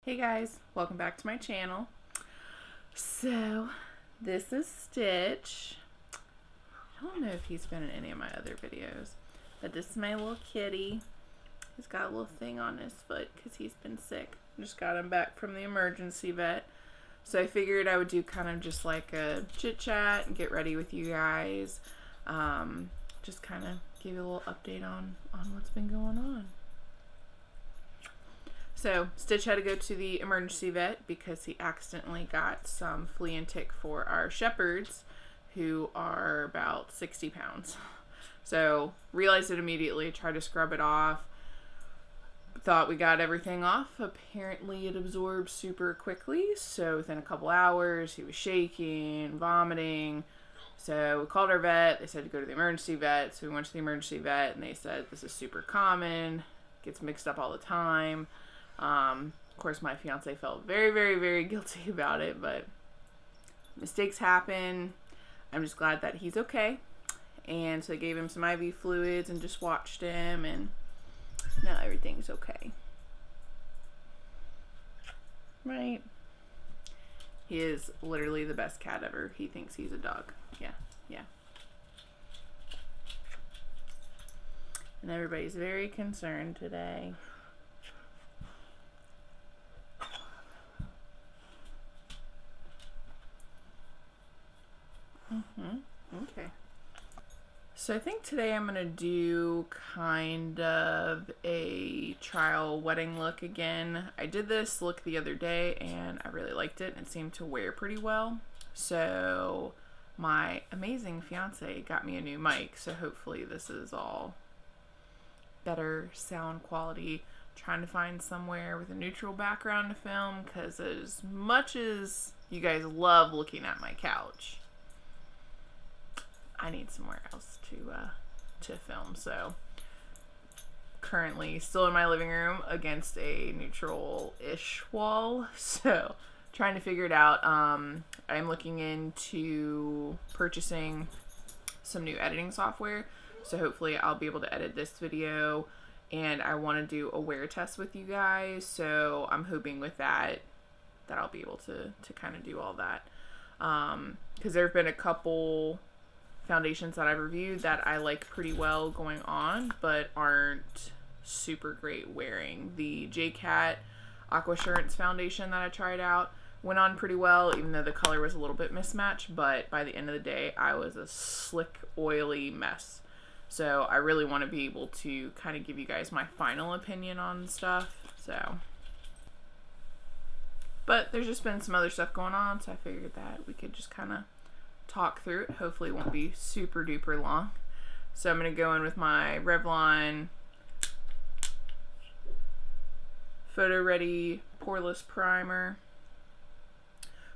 Hey guys, welcome back to my channel. So, this is Stitch. I don't know if he's been in any of my other videos, but this is my little kitty. He's got a little thing on his foot because he's been sick. Just got him back from the emergency vet. So I figured I would do kind of just like a chit chat and get ready with you guys. Just kind of give you a little update on what's been going on. So, Stitch had to go to the emergency vet because he accidentally got some flea and tick for our shepherds, who are about 60 pounds. So, realized it immediately, tried to scrub it off, thought we got everything off. Apparently it absorbed super quickly, so within a couple hours he was shaking, vomiting. So we called our vet, they said to go to the emergency vet, so we went to the emergency vet and they said this is super common, gets mixed up all the time. Of course, my fiance felt very guilty about it, but mistakes happen. I'm just glad that he's okay. And so I gave him some IV fluids and just watched him, and now everything's okay. Right? He is literally the best cat ever. He thinks he's a dog. Yeah. And everybody's very concerned today. Okay. So I think today I'm going to do kind of a trial wedding look again. I did this look the other day and I really liked it and it seemed to wear pretty well. So my amazing fiance got me a new mic, so hopefully this is all better sound quality. Trying to find somewhere with a neutral background to film, because as much as you guys love looking at my couch, I need somewhere else to film. So currently still in my living room against a neutral-ish wall, so trying to figure it out. I'm looking into purchasing some new editing software, so hopefully I'll be able to edit this video, and I want to do a wear test with you guys, so I'm hoping with that I'll be able to kind of do all that, because there have been a couple foundations that I've reviewed that I like pretty well going on, but aren't super great wearing. The J-Cat Aquassurance foundation that I tried out went on pretty well, even though the color was a little bit mismatched, but by the end of the day I was a slick, oily mess. So I really want to be able to kind of give you guys my final opinion on stuff. So, but there's just been some other stuff going on, so I figured that we could just kind of talk through it. Hopefully it won't be super duper long. So I'm going to go in with my Revlon Photo Ready Poreless Primer.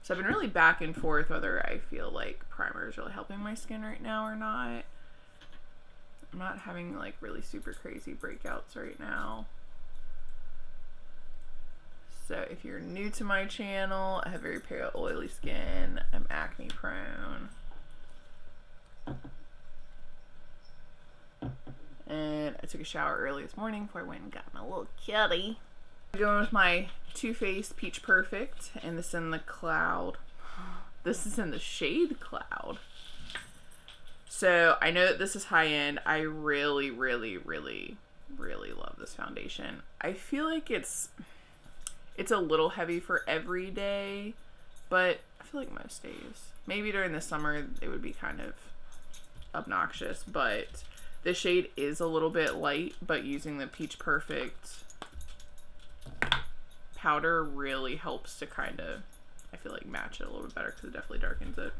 So I've been really back and forth whether I feel like primer is really helping my skin right now or not. I'm not having like really super crazy breakouts right now. So if you're new to my channel, I have very pale, oily skin. I'm acne prone. And I took a shower early this morning before I went and got my little kitty. I'm going with my Too Faced Peach Perfect, and this is in the cloud. This is in the shade Cloud. So I know that this is high end. I really love this foundation. I feel like it's a little heavy for every day, but I feel like most days. Maybe during the summer it would be kind of obnoxious, but the shade is a little bit light, but using the Peach Perfect powder really helps to kind of, I feel like, match it a little bit better, because it definitely darkens it.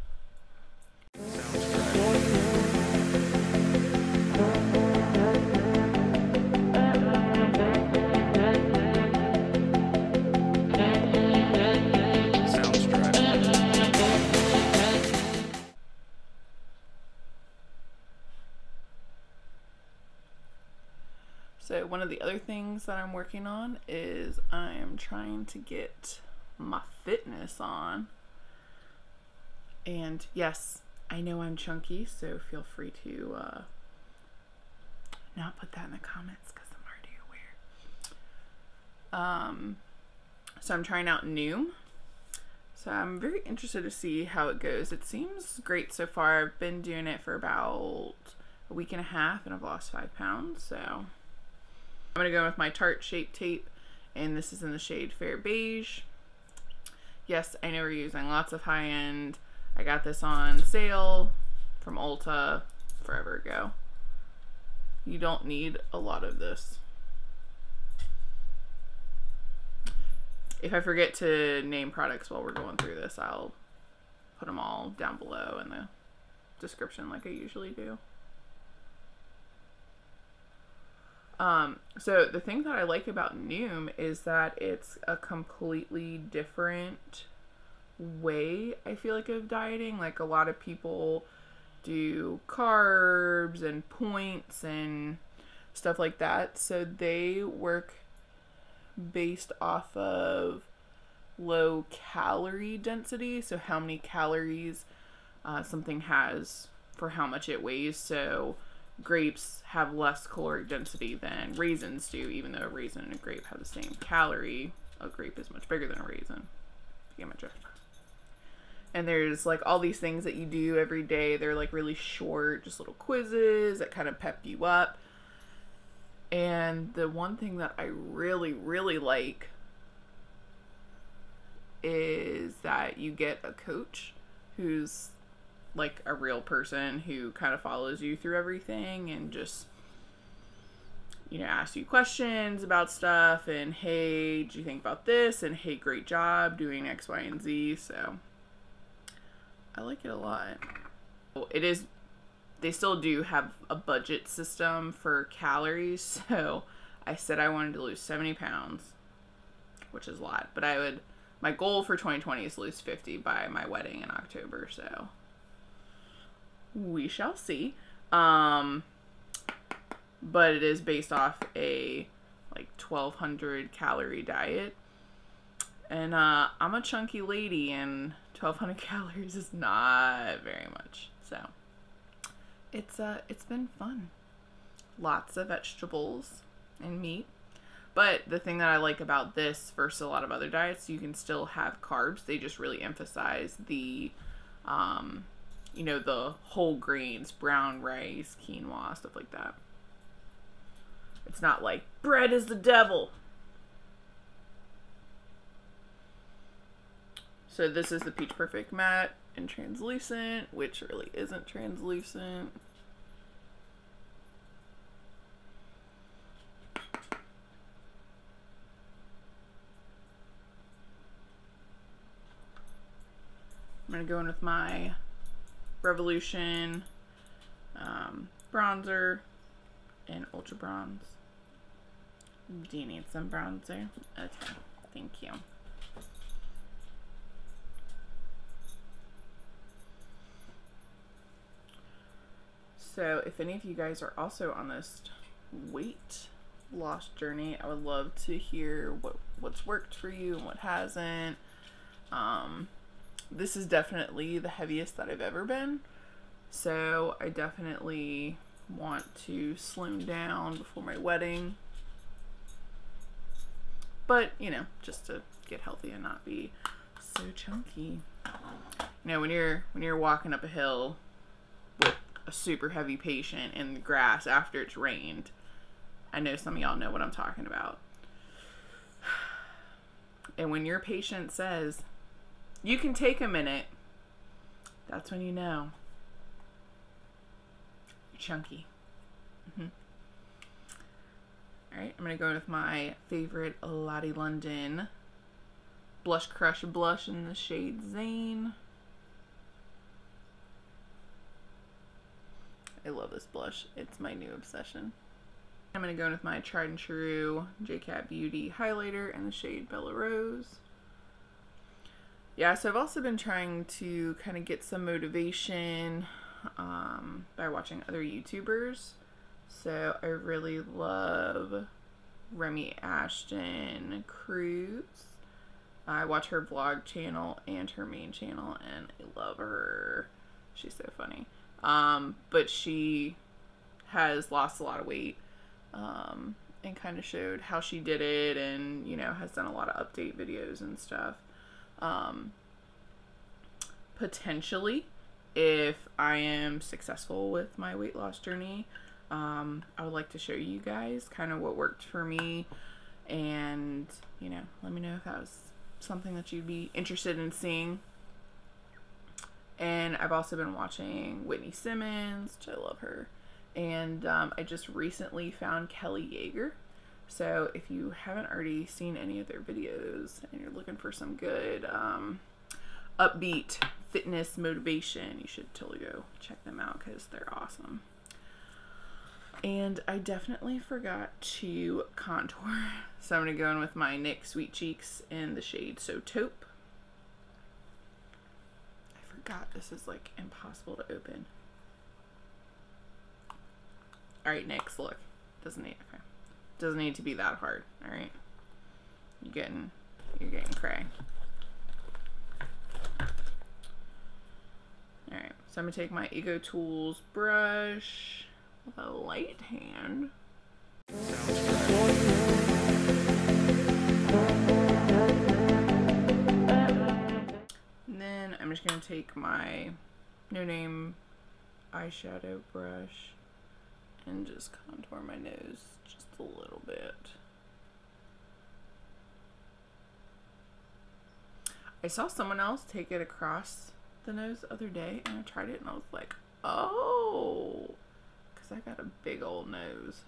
So one of the other things that I'm working on is I am trying to get my fitness on. And yes, I know I'm chunky, so feel free to not put that in the comments because I'm already aware. So I'm trying out Noom. So I'm very interested to see how it goes. It seems great so far. I've been doing it for about a week and a half and I've lost 5 pounds. So I'm going to go with my Tarte Shape Tape, and this is in the shade Fair Beige. Yes, I know we're using lots of high-end. I got this on sale from Ulta forever ago. You don't need a lot of this. If I forget to name products while we're going through this, I'll put them all down below in the description like I usually do. So the thing that I like about Noom is that it's a completely different way, I feel like, of dieting. Like, a lot of people do carbs and points and stuff like that. So they work based off of low calorie density, so how many calories something has for how much it weighs. So grapes have less caloric density than raisins do, even though a raisin and a grape have the same calorie. A grape is much bigger than a raisin. You get my drift. And there's like all these things that you do every day. They're like really short, just little quizzes that kind of pep you up. And the one thing that I really, really like is that you get a coach who's like a real person who kind of follows you through everything and just, you know, asks you questions about stuff and, hey, do you think about this? And, hey, great job doing X, Y, and Z. So I like it a lot. It is, they still do have a budget system for calories. So I said I wanted to lose 70 pounds, which is a lot, but my goal for 2020 is to lose 50 by my wedding in October. So we shall see. But it is based off a like 1,200 calorie diet. And I'm a chunky lady, and 1,200 calories is not very much. So it's been fun. Lots of vegetables and meat. But the thing that I like about this versus a lot of other diets, you can still have carbs. They just really emphasize the you know, the whole grains, brown rice, quinoa, stuff like that. It's not like bread is the devil. So this is the Peach Perfect Matte in translucent, which really isn't translucent. I'm going to go in with my Revolution bronzer and Ultra Bronze. Do you need some bronzer? Okay, thank you. So if any of you guys are also on this weight loss journey, I would love to hear what's worked for you and what hasn't. This is definitely the heaviest that I've ever been, so I definitely want to slim down before my wedding, but you know, just to get healthy and not be so chunky. You know, when you're walking up a hill with a super heavy patient in the grass after it's rained, I know some of y'all know what I'm talking about. And when your patient says, "You can take a minute," that's when you know you're chunky. Alright, I'm going to go with my favorite Lottie London Blush Crush blush in the shade Zane. I love this blush. It's my new obsession. I'm going to go in with my tried and true JCat Beauty highlighter in the shade Bella Rose. Yeah, so I've also been trying to kind of get some motivation by watching other YouTubers. So I really love Remy Ashton Cruz. I watch her vlog channel and her main channel, and I love her. She's so funny. But she has lost a lot of weight. and kind of showed how she did it, and, you know, has done a lot of update videos and stuff. Potentially, if I am successful with my weight loss journey, I would like to show you guys kind of what worked for me, and, you know, let me know if that was something that you'd be interested in seeing. And I've also been watching Whitney Simmons, which I love her, and I just recently found Kelly Yeager. So if you haven't already seen any of their videos and you're looking for some good upbeat fitness motivation, you should totally go check them out because they're awesome. And I definitely forgot to contour, so I'm going to go in with my NYX Sweet Cheeks in the shade So Taupe. I forgot this is like impossible to open. Alright, NYX, look. Doesn't need to be that hard, alright? You're getting cray. Alright, so I'm going to take my Ego Tools brush with a light hand. And then I'm just going to take my No Name eyeshadow brush and just contour my nose just a little bit. I saw someone else take it across the nose the other day, and I tried it and I was like, oh, because I got a big old nose.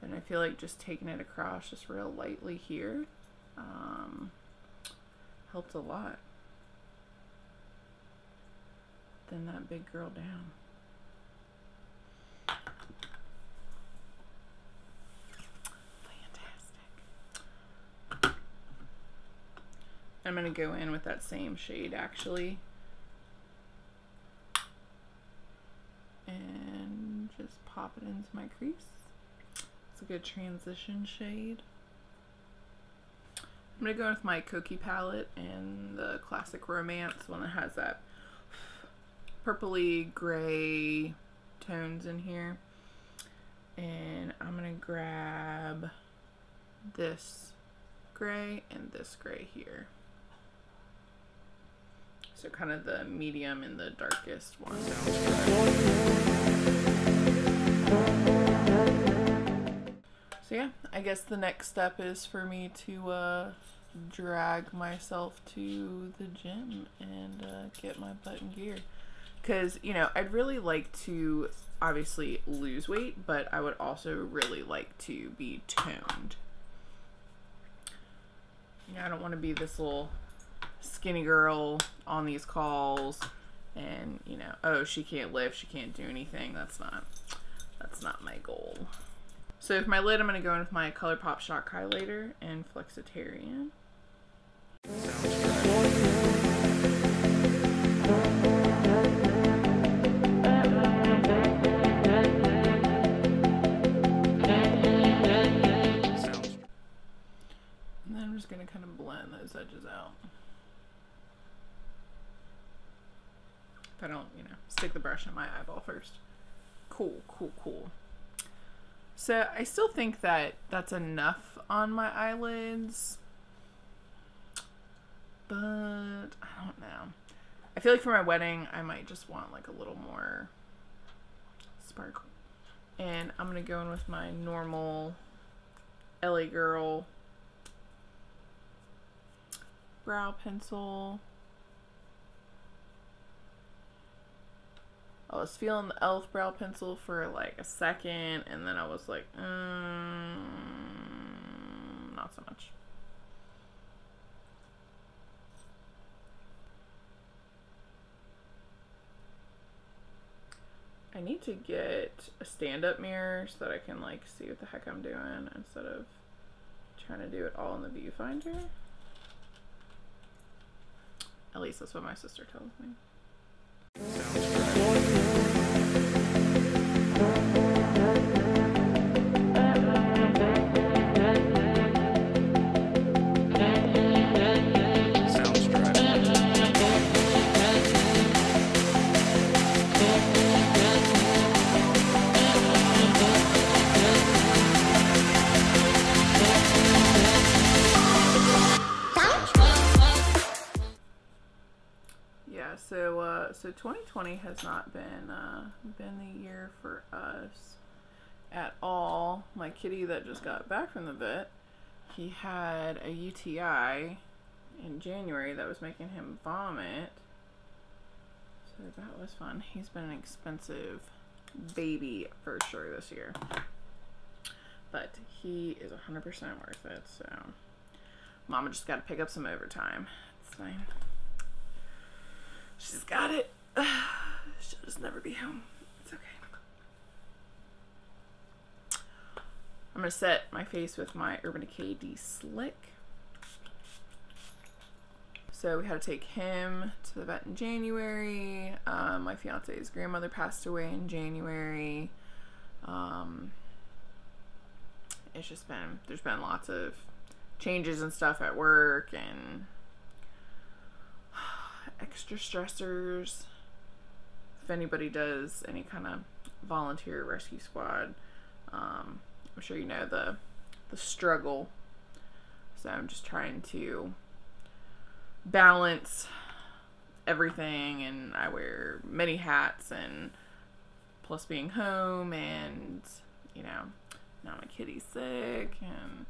And I feel like just taking it across just real lightly here helped a lot. Thin that big girl down. I'm going to go in with that same shade actually and just pop it into my crease. It's a good transition shade. I'm going to go with my Koki palette and the Classic Romance, one that has that purpley gray tones in here. And I'm going to grab this gray and this gray here. So kind of the medium and the darkest one. So yeah, I guess the next step is for me to drag myself to the gym and get my butt in gear. Because, you know, I'd really like to obviously lose weight, but I would also really like to be toned. You know, I don't want to be this little skinny girl on these calls and, you know, oh, she can't lift, she can't do anything. That's not my goal. So for my lid, I'm going to go in with my ColourPop Shock highlighter and Flexitarian. And then I'm just going to kind of blend those edges out. If I don't, you know, stick the brush in my eyeball first. Cool, cool, cool. So I still think that that's enough on my eyelids, but I don't know. I feel like for my wedding, I might just want like a little more sparkle. And I'm going to go in with my normal LA Girl brow pencil. I was feeling the e.l.f. brow pencil for like a second, and then I was like, not so much. I need to get a stand-up mirror so that I can like see what the heck I'm doing instead of trying to do it all in the viewfinder. At least that's what my sister tells me. so 2020 has not been the year for us at all. My kitty that just got back from the vet, he had a UTI in January that was making him vomit. So that was fun. He's been an expensive baby for sure this year. But he is 100% worth it, so Mama just got to pick up some overtime. It's fine. She's got it. She'll just never be home. It's okay. I'm going to set my face with my Urban Decay De-Slick. So we had to take him to the vet in January. My fiance's grandmother passed away in January. It's just been, there's been lots of changes and stuff at work and extra stressors. If anybody does any kind of volunteer rescue squad, I'm sure you know the struggle. So I'm just trying to balance everything, and I wear many hats, and plus being home, and you know, now my kitty's sick, and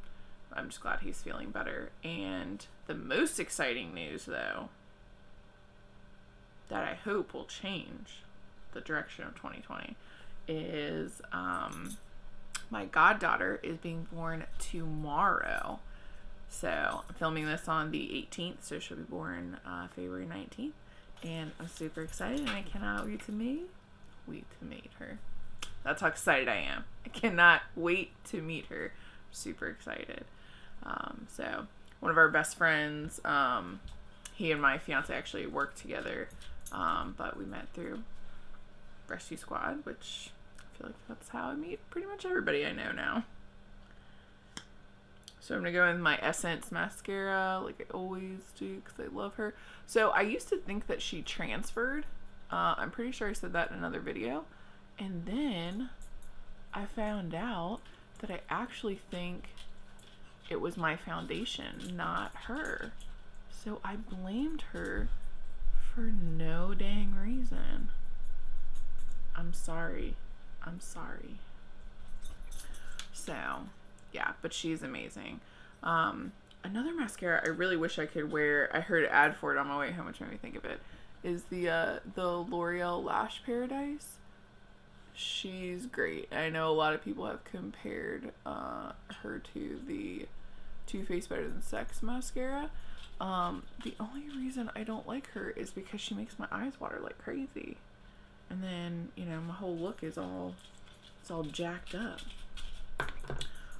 I'm just glad he's feeling better. And the most exciting news, though, that I hope will change the direction of 2020 is my goddaughter is being born tomorrow. So I'm filming this on the 18th, so she'll be born February 19th, and I'm super excited, and I cannot wait to meet her. That's how excited I am. I cannot wait to meet her. I'm super excited. So one of our best friends, he and my fiance actually work together, but we met through Rescue Squad, which I feel like that's how I meet pretty much everybody I know now. So I'm going to go in with my Essence mascara like I always do because I love her. So I used to think that she transferred. I'm pretty sure I said that in another video. And then I found out that I actually think it was my foundation, not her. So I blamed her for no dang reason. I'm sorry. I'm sorry. So yeah, but she's amazing. Another mascara I really wish I could wear, I heard an ad for it on my way home, which made me think of it, is the L'Oreal Lash Paradise. She's great. I know a lot of people have compared her to the Too Faced Better Than Sex mascara. The only reason I don't like her is because she makes my eyes water like crazy. And then, you know, my whole look is all jacked up.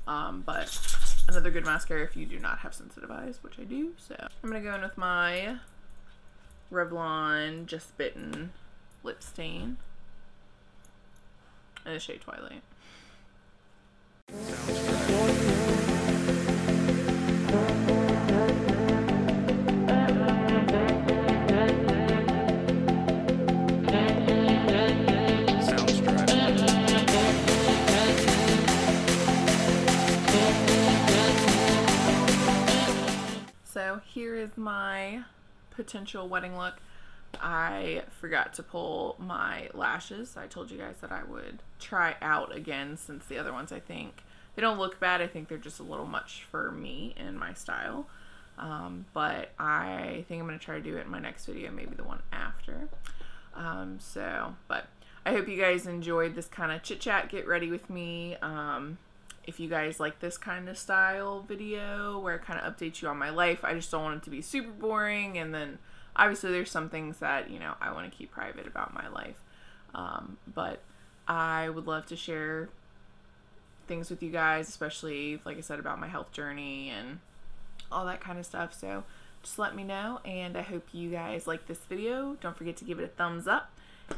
But another good mascara if you do not have sensitive eyes, which I do. So I'm gonna go in with my Revlon Just Bitten lip stain in the shade Twilight. So here is my potential wedding look. I forgot to pull my lashes. I told you guys that I would try out again, since the other ones, I think they don't look bad. I think they're just a little much for me and my style. But I think I'm going to try to do it in my next video, maybe the one after. But I hope you guys enjoyed this kind of chit chat, get ready with me. If you guys like this kind of style video where it kind of updates you on my life, I just don't want it to be super boring. And then obviously there's some things that, you know, I want to keep private about my life. But I would love to share things with you guys, especially, like I said, about my health journey and all that kind of stuff. So just let me know, and I hope you guys like this video. Don't forget to give it a thumbs up,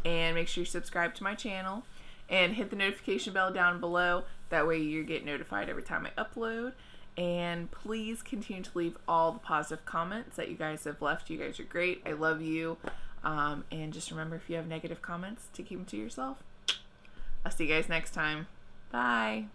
and make sure you subscribe to my channel and hit the notification bell down below. That way you get notified every time I upload. And please continue to leave all the positive comments that you guys have left. You guys are great. I love you. And just remember, if you have negative comments, to keep them to yourself. I'll see you guys next time. Bye.